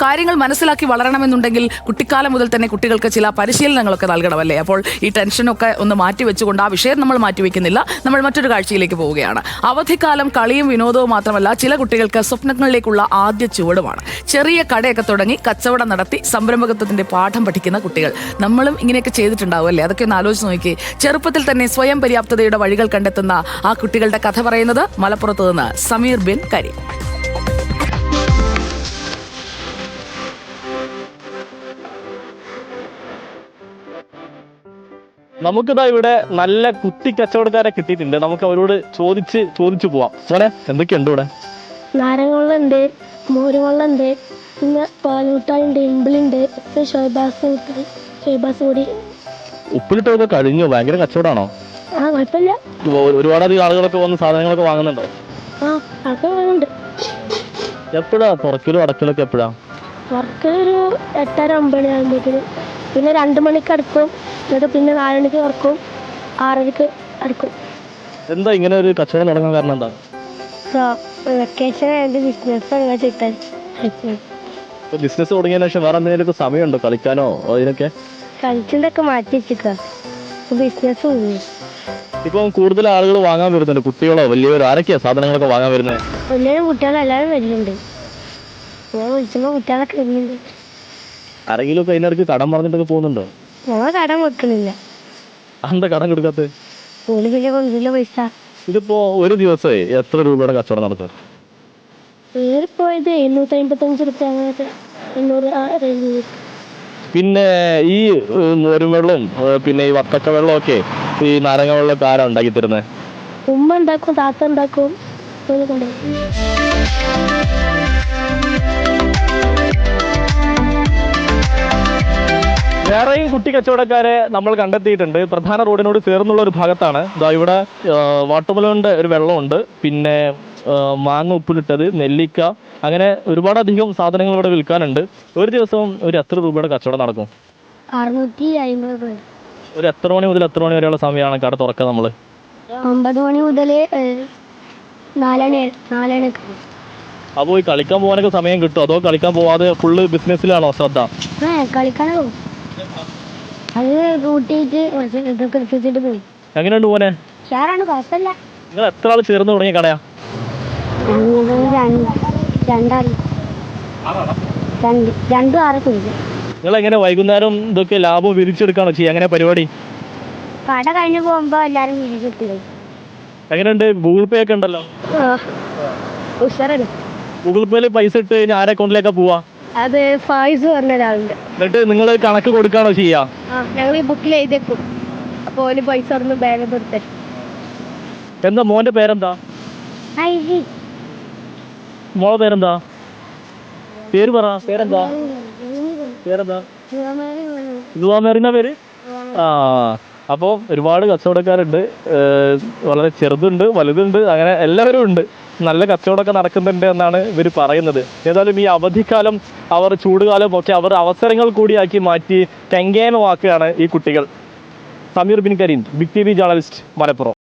കാര്യങ്ങൾ മനസ്സിലാക്കി വളരണമെന്നുണ്ടെങ്കിൽ കുട്ടിക്കാലം മുതൽ തന്നെ കുട്ടികൾക്ക് ചില പരിശീലനങ്ങളൊക്കെ നൽകണമല്ലേ? അപ്പോൾ ഈ ടെൻഷനൊക്കെ ഒന്ന് മാറ്റി വെച്ചുകൊണ്ട് ആ വിഷയം നമ്മൾ മാറ്റിവെക്കുന്നില്ല. നമ്മൾ മറ്റൊരു കാഴ്ചയിലേക്ക് പോവുകയാണ്. അവധിക്കാലം കളിയും വിനോദവും മാത്രമല്ല, ചില കുട്ടികൾക്ക് സ്വപ്നങ്ങളിലേക്കുള്ള ആദ്യ ചുവടുമാണ്. ചെറിയ കടയൊക്കെ തുടങ്ങി കച്ചവടം നടത്തി സംരംഭകത്വത്തിന്റെ പാഠം പഠിക്കുന്ന കുട്ടികൾ. നമ്മളും ഇങ്ങനെയൊക്കെ ചെയ്തിട്ടുണ്ടാവും അല്ലേ? അതൊക്കെ ഒന്ന് ആലോചിച്ച് നോക്കി. ചെറുപ്പത്തിൽ തന്നെ സ്വയം പര്യാപ്തതയുടെ വഴികൾ കണ്ടെത്തുന്ന ആ കുട്ടികളുടെ കഥ പറയുന്നത് മലപ്പുറത്ത് നിന്ന് സമീർ ബിൻ കരീം. നമുക്കിതാ ഇവിടെ നല്ല കുത്തി കച്ചവടക്കാരെ കിട്ടിയിട്ടുണ്ട്. നമുക്ക് അവരോട് ചോദിച്ചു പോവാം. മോനെ, എന്തൊക്കെയുണ്ട് ഇവിടെ? നാരങ്ങളുണ്ട്, മോരുവെള്ളമുണ്ട്, പിന്നെ പാലൂട്ടാളുണ്ട്, ഇമ്പിളുണ്ട്, ഷോബാസ് കൂടി. ഉപ്പിലിട്ടൊക്കെ കഴിഞ്ഞു. ഭയങ്കര കച്ചവടമാണോ? ആ, കുഴപ്പമില്ല. ഒരുപാടധികം ആളുകളൊക്കെ വന്ന് സാധനങ്ങളൊക്കെ വാങ്ങുന്നുണ്ടോ? ആ, അതൊക്കെ വാങ്ങുന്നുണ്ട്. എപ്പോഴാ തുറക്കലും അടക്കലൊക്കെ എപ്പോഴാ? തുറക്കലൊരു 8:30 9 ആകുമ്പോഴത്തേനും. പിന്നെ 2 മണിക്ക് അടക്കും, എന്നിട്ട് പിന്നെ 4 മണിക്ക് തുറക്കും, 6:30 അടക്കും. എന്താ ഇങ്ങനെ ഒരു കച്ചവടം തുടങ്ങാൻ കാരണം എന്താ? വെക്കേഷൻ ബിസിനസ് തുടങ്ങിയതിനു ശേഷം വേറെ എന്തെങ്കിലും സമയമുണ്ടോ കളിക്കാനോ അതിനൊക്കെ? കളിച്ചിട്ടൊക്കെ മാറ്റി വെച്ചിട്ടാ ബിസിനസ്. ഇപ്പം കൂടുതൽ ആളുകൾ വാങ്ങാൻ വരുന്നുണ്ട്. കുട്ടികളോ വലിയവരോ ആരൊക്കെയാ സാധനങ്ങളൊക്കെ വാങ്ങാൻ വരുന്നത്? വലിയ കുട്ടികളെല്ലാവരും വരുന്നുണ്ട്. ഞാൻ വിളിച്ചപ്പോൾ കുട്ടികളൊക്കെ വരുന്നുണ്ട്. ആരെങ്കിലും ഒക്കെ അതിനിടയ്ക്ക് കടം പറഞ്ഞിട്ടൊക്കെ പോകുന്നുണ്ടോ? ഞങ്ങൾ കടം വെക്കണില്ല. എന്താ കടം കൊടുക്കാത്ത? പൈസ ഇതിപ്പോ ഒരു ദിവസമേ എത്ര രൂപയുടെ കച്ചവടം നടത്തും? പോയത് 755 റുപ്യ, അങ്ങനത്തെ 800. പിന്നെ ഈ മോരും വെള്ളവും പിന്നെ ഈ വത്തക്ക വെള്ളമൊക്കെ ഈ നാരങ്ങ വെള്ളമൊക്കെ ആരാ ഉണ്ടാക്കി തരുന്നത്? ഉമ്മ ഉണ്ടാക്കും, താത്ത ഉണ്ടാക്കും. വേറെയും കുട്ടി കച്ചവടക്കാരെ നമ്മൾ കണ്ടെത്തിയിട്ടുണ്ട്. പ്രധാന റോഡിനോട് ചേർന്നുള്ള ഒരു ഭാഗത്താണ്. ഇവിടെ വാട്ടർമെലോണിൻ്റെ ഒരു വെള്ളമുണ്ട്, പിന്നെ മാങ്ങ ഉപ്പിലിട്ടത്, നെല്ലിക്ക, അങ്ങനെ ഒരുപാടധികം സാധനങ്ങൾ ഇവിടെ വിൽക്കാനുണ്ട്. ഒരു ദിവസവും ഒരു എത്ര രൂപയുടെ കച്ചവടം നടക്കും? 650. ഒരു എത്ര മണി മുതൽ എത്ര മണി വരെയുള്ള സമയമാണ് കട തുറക്കുക? നമ്മൾ 9 മണി മുതൽ 4 മണി. അപ്പോൾ ഈ കളിക്കാൻ പോകാനൊക്കെ സമയം കിട്ടും, അതോ കളിക്കാൻ പോവാതെ ഫുള്ള് ബിസിനസ്സിലാണോ ശ്രദ്ധ? കളിക്കാനോ? അത് കൂട്ടിയിട്ട് ഇതൊക്കെ എടുത്തിട്ട് പോയി. എങ്ങനെയുണ്ട് പോനെ? ഷെയറാണ്, കുഴപ്പമില്ല. നിങ്ങൾ എത്ര ആൾ ചേർന്ന് തുടങ്ങിയ കടയാ? രണ്ടും 6 നിങ്ങൾ എങ്ങനെ വൈകുന്നേരം ഇതൊക്കെ ലാഭം വിരിച്ചെടുക്കാണോ ചെയ്യുക? എങ്ങനെ പരിപാടി? കട കഴിഞ്ഞ് പോകുമ്പോ എല്ലാരും വിരിച്ചിട്ടില്ലേ. എങ്ങനെയുണ്ട്? ഗൂഗിൾ പേ ഒക്കെ ഉണ്ടല്ലോ. ഉഷാറാണ്. ഗൂഗിൾ പേയിൽ പൈസ ഇട്ട് കഴിഞ്ഞാൽ ആരെ അക്കൗണ്ടിലേക്കാ പോവാ? അത് ഫായിസ് പറഞ്ഞ ഒരാളുണ്ട്. എന്നിട്ട് നിങ്ങൾ കണക്ക് കൊടുക്കാണോ ചെയ്യാ? ഞങ്ങൾ ഈ ബുക്കിൽ എഴുതിയേക്കും. അപ്പോൾ ഓന് പൈസ അവിടെ ബാഗ് കൊടുത്തരും. എന്താ മോന്റെ പേരെന്താ? മോളെ പേരെന്താ? പേര് പറ. പേരെന്താ? ഇതുവാമേറിന പേര്? ആ, അപ്പോൾ ഒരുപാട് കച്ചവടക്കാരുണ്ട്. വളരെ ചെറുതുണ്ട്, വലുതുണ്ട്, അങ്ങനെ എല്ലാവരും ഉണ്ട്. നല്ല കച്ചവടമൊക്കെ നടക്കുന്നുണ്ട് എന്നാണ് ഇവർ പറയുന്നത്. ഏതായാലും ഈ അവധിക്കാലം അവർ ചൂടുകാലം ഒക്കെ അവർ അവസരങ്ങൾ കൂടിയാക്കി മാറ്റി കെങ്കേമമാക്കുകയാണ് ഈ കുട്ടികൾ. Sameer bin Kareem, big TV journalist, Malappuram.